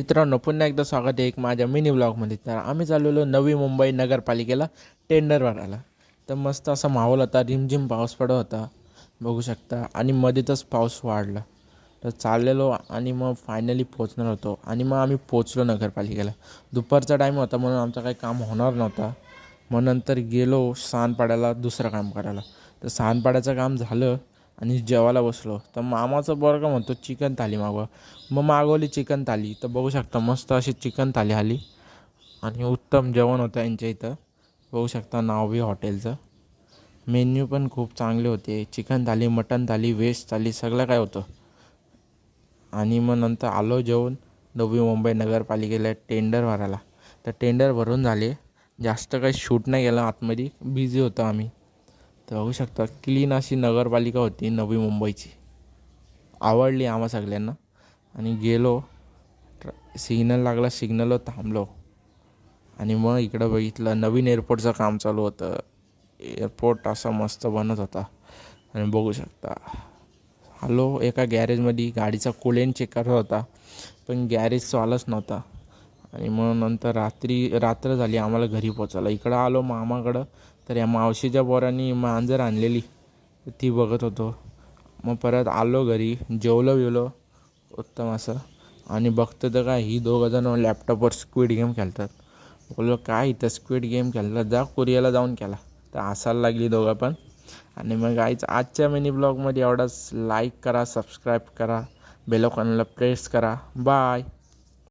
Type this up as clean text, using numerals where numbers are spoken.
मित्रांनो, पुन्हा एकदा स्वागत आहे एक माझ्या मिनी ब्लॉगमध्ये. तर आम्ही चाललेलो नवी मुंबई नगरपालिकेला टेंडर भरायला. तर मस्त असा माहोल होता, रिमझिम पाऊस पडत होता बघू शकता. आणि मध्येच पाऊस वाढला. तर चाललेलो आणि मग फायनली पोचणार होतो. आणि मग आम्ही पोचलो नगरपालिकेला. दुपारचा टाईम होता म्हणून आमचं काही काम होणार नव्हता. मग नंतर गेलो सांदपाड्याला दुसरं काम करायला. तर सांदपाड्याचं काम झालं आणि जेवायला बसलो. तर मामाचं बरं म्हणतो चिकन थाली मागवा. मग मागवली चिकन थाली. तर बघू शकता मस्त अशी चिकन थाली आली आणि उत्तम जेवण होतं यांच्या इथं. बघू शकता नाव बी हॉटेलचं. मेन्यू पण खूप चांगले होते. चिकन थाली, मटन थाली, व्हेज थाली सगळं काय होतं. आणि मग नंतर आलो जेवून नवी मुंबई नगरपालिकेला टेंडर भरायला. तर टेंडर भरून झाले. जास्त काही शूट नाही केलं, आतमध्ये बिझी होतो आम्ही. तर बघू शकता क्लीन अशी नगरपालिका होती नवी मुंबईची. आवडली आम्हा सगळ्यांना. आणि गेलो, सिग्नल लागला, सिग्नलवर थांबलो. आणि मग इकडं बघितलं नवीन एअरपोर्टचं काम चालू होतं. एअरपोर्ट असा मस्त बनत होता. आणि बघू शकता आलो एका गॅरेजमध्ये, गाडीचा कूलेंट चेक करत होता पण गॅरेजवालाच नव्हता. आणि मग नंतर रात्र झाली, आम्हाला घरी पोचायला. इकडं आलो मामाकडं. तर या मावशीच्या पोरांनी मांजर आणलेली, ती बघत होतो. मग परत आलो घरी, जेवलो उत्तम असं. आणि बघतो तर काय, ही दोघंजणं लॅपटॉपवर स्क्विड गेम खेळतात. बोललो काय इथं स्क्विड गेम खेळतात, जा कोरियाला जाऊन केला. तर हसायला लागली दोघं पण. आणि मग आजच्या मिनी ब्लॉगमध्ये एवढाच. लाईक करा, सबस्क्राईब करा, बेल आयकॉनला प्रेस करा. बाय.